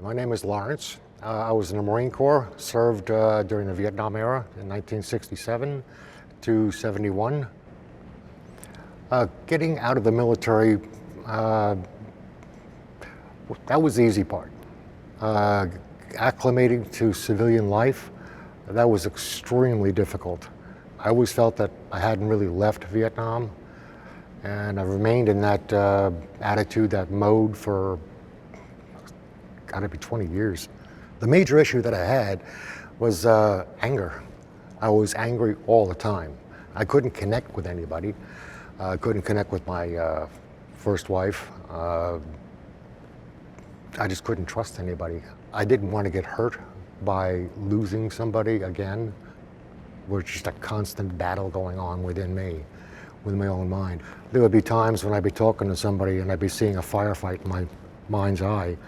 My name is Lawrence. I was in the Marine Corps, served during the Vietnam era in 1967 to 71. Getting out of the military, that was the easy part. Acclimating to civilian life, that was extremely difficult. I always felt that I hadn't really left Vietnam, and I've remained in that attitude, that mode for gotta be 20 years. The major issue that I had was anger. I was angry all the time. I couldn't connect with anybody. I couldn't connect with my first wife. I just couldn't trust anybody. I didn't want to get hurt by losing somebody again. It was just a constant battle going on within me, with my own mind. There would be times when I'd be talking to somebody and I'd be seeing a firefight in my mind's eye.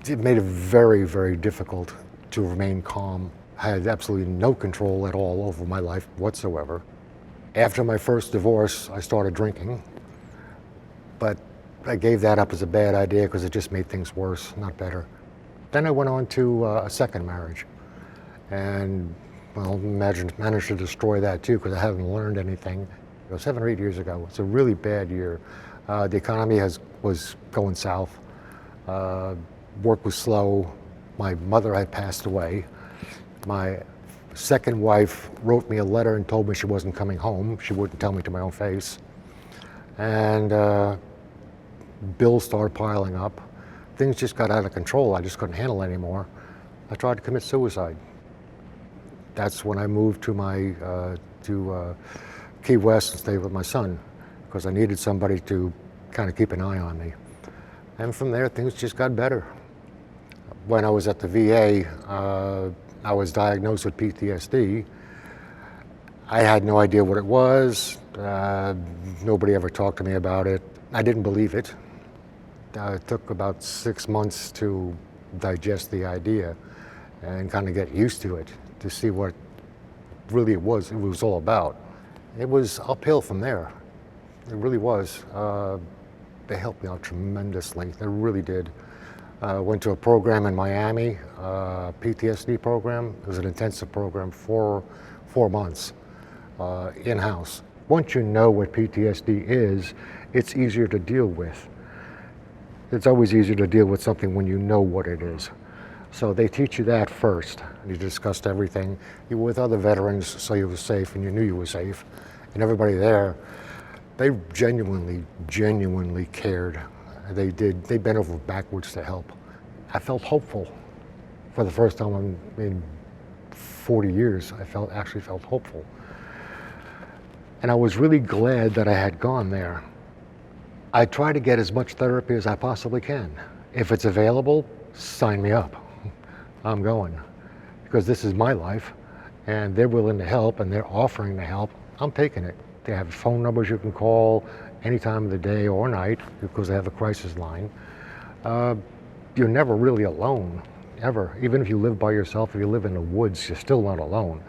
It made it very, very difficult to remain calm. I had absolutely no control at all over my life whatsoever. After my first divorce, I started drinking, but I gave that up as a bad idea because it just made things worse, not better. Then I went on to a second marriage, and well, managed to destroy that too because I haven't learned anything. 7 or 8 years ago, it's a really bad year. The economy was going south. Work was slow. My mother had passed away. My second wife wrote me a letter and told me she wasn't coming home. She wouldn't tell me to my own face. And bills started piling up. Things just got out of control. I just couldn't handle it anymore. I tried to commit suicide. That's when I moved to Key West and stayed with my son because I needed somebody to kind of keep an eye on me. And from there, things just got better. When I was at the VA, I was diagnosed with PTSD. I had no idea what it was. Nobody ever talked to me about it. I didn't believe it. It took about 6 months to digest the idea and kind of get used to it, to see what really it was all about. It was uphill from there. It really was. They helped me out tremendously. They really did. Went to a program in Miami, PTSD program. It was an intensive program for 4 months, in-house. Once you know what PTSD is, it's easier to deal with. It's always easier to deal with something when you know what it is. So they teach you that first. You discussed everything. You were with other veterans, so you were safe and you knew you were safe. And everybody there, they genuinely cared. They bent over backwards to help. I felt hopeful. For the first time in 40 years, I actually felt hopeful. And I was really glad that I had gone there. I try to get as much therapy as I possibly can. If it's available, sign me up. I'm going. Because this is my life, and they're willing to help, and they're offering to help. I'm taking it. They have phone numbers you can call any time of the day or night because they have a crisis line. You're never really alone, ever. Even if you live by yourself, if you live in the woods, you're still not alone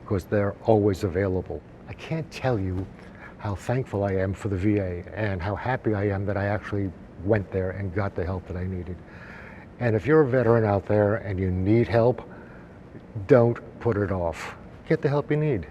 because they're always available. I can't tell you how thankful I am for the VA and how happy I am that I actually went there and got the help that I needed. And if you're a veteran out there and you need help, don't put it off. Get the help you need.